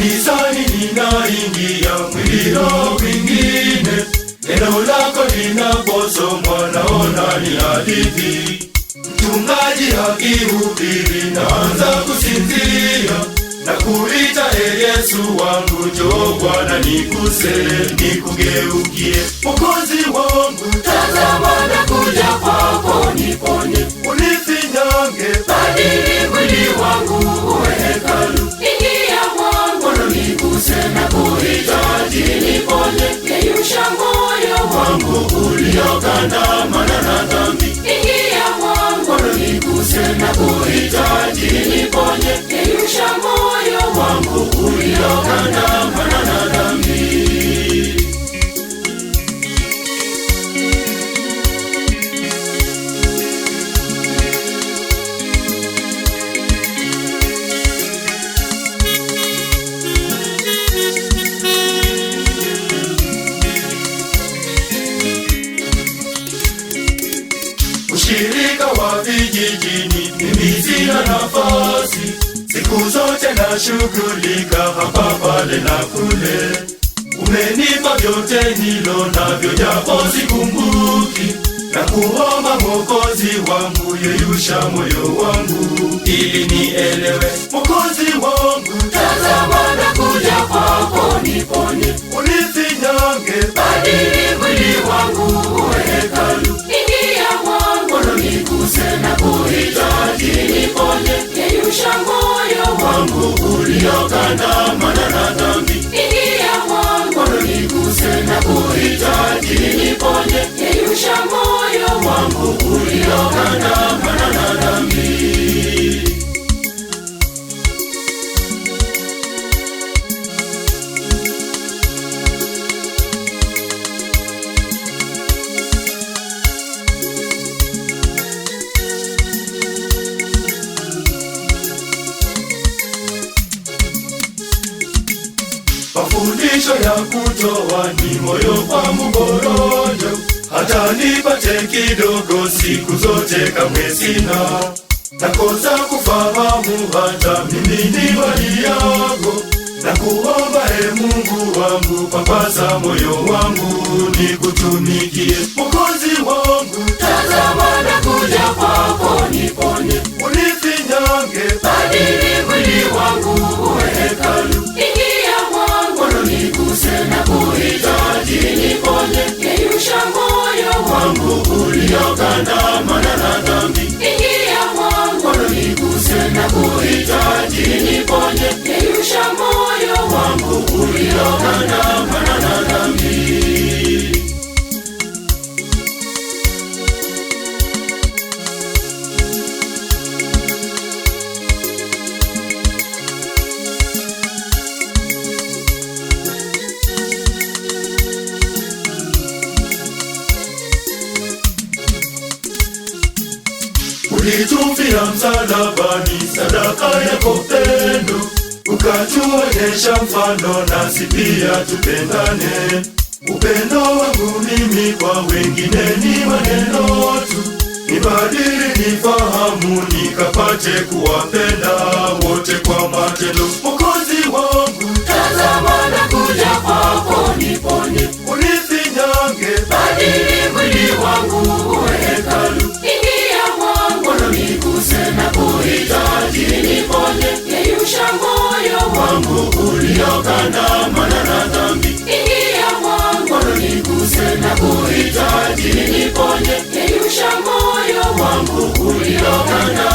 Kanisani ninaingia mwililo kwingine, neno lako linaposomwa naona ni hadithi. Mchungaji akihubiri naanza kusinzia, na kuita Yesu wangu, njoo Bwana nikuse, nikugeukie. Mwokozi wangu, tazama nakuja kwako, niponye, unifinyange, badili mwili wangu uwe hekalu. Ingia mwangu nikuse, na kuhitaji niponye, yeyusha moyo wangu uliokandamana na dhambi. Ingia mwangu nikuse, na kuhitaji niponye, yeyusha moyo wangu uliokandamana na dhambi. Ushirika wa vijijini mimi sina nafasi, siku zote na shughulika hapa pale na kule. Umenipa vyote hilo navyo japo sikumbuki, na kuomba Mwokozi wangu, yeyusha moyo wangu ili nielewe. Mwokozi wangu, tazama nakuja kwako, niponye, unifinyange, badili mwili wangu uwe hekalu. Ingia mwangu nikuse, na kuhitaji niponye, yeyusha moyo wangu uliokandamana na dhambi. Ingia mwangu nikuse, na kuhitaji niponye, yeyusha moyo wangu uliokandamana na dhambi. Mafundisho ya kutoa ni moyo kwa muborojo, hata nipate kidogo siku zote kamwe sina. Nakosa kufahamu hata mimi ni mali yako, na kuomba Mungu wangu, papaza moyo wangu nikutumikie. Mwokozi wangu, tazama nakuja kwako, niponye, unifinyange, badili mwili wangu uwe hekalu. Ingia mwangu nikuse, na kuhitaji niponye, yeyusha moyo wangu uliokandamana na dhambi. Ingia mwangu nikuse, na kuhitaji niponye, yeyusha moyo wangu uliokandamana na dhambi. Ulitufia msalabani, sadaka yako pendo, ukatuonyesha mfano nasi pia tupendane. Upendo wangu mimi kwa wengine ni maneno tu, nibadili nifahamu, nikapate kuwapenda wote kwa matendo. Mwokozi wangu, tazama nakuja kwako, niponye, unifinyange, badili mwili wangu uwe hekalu. Ingia mwangu nikuse, na kuhitaji niponye, yeyusha moyo wangu uliokandamana na dhambi. Ingia mwangu nikuse, na kuhitaji niponye, yeyusha moyo wangu uliokandamana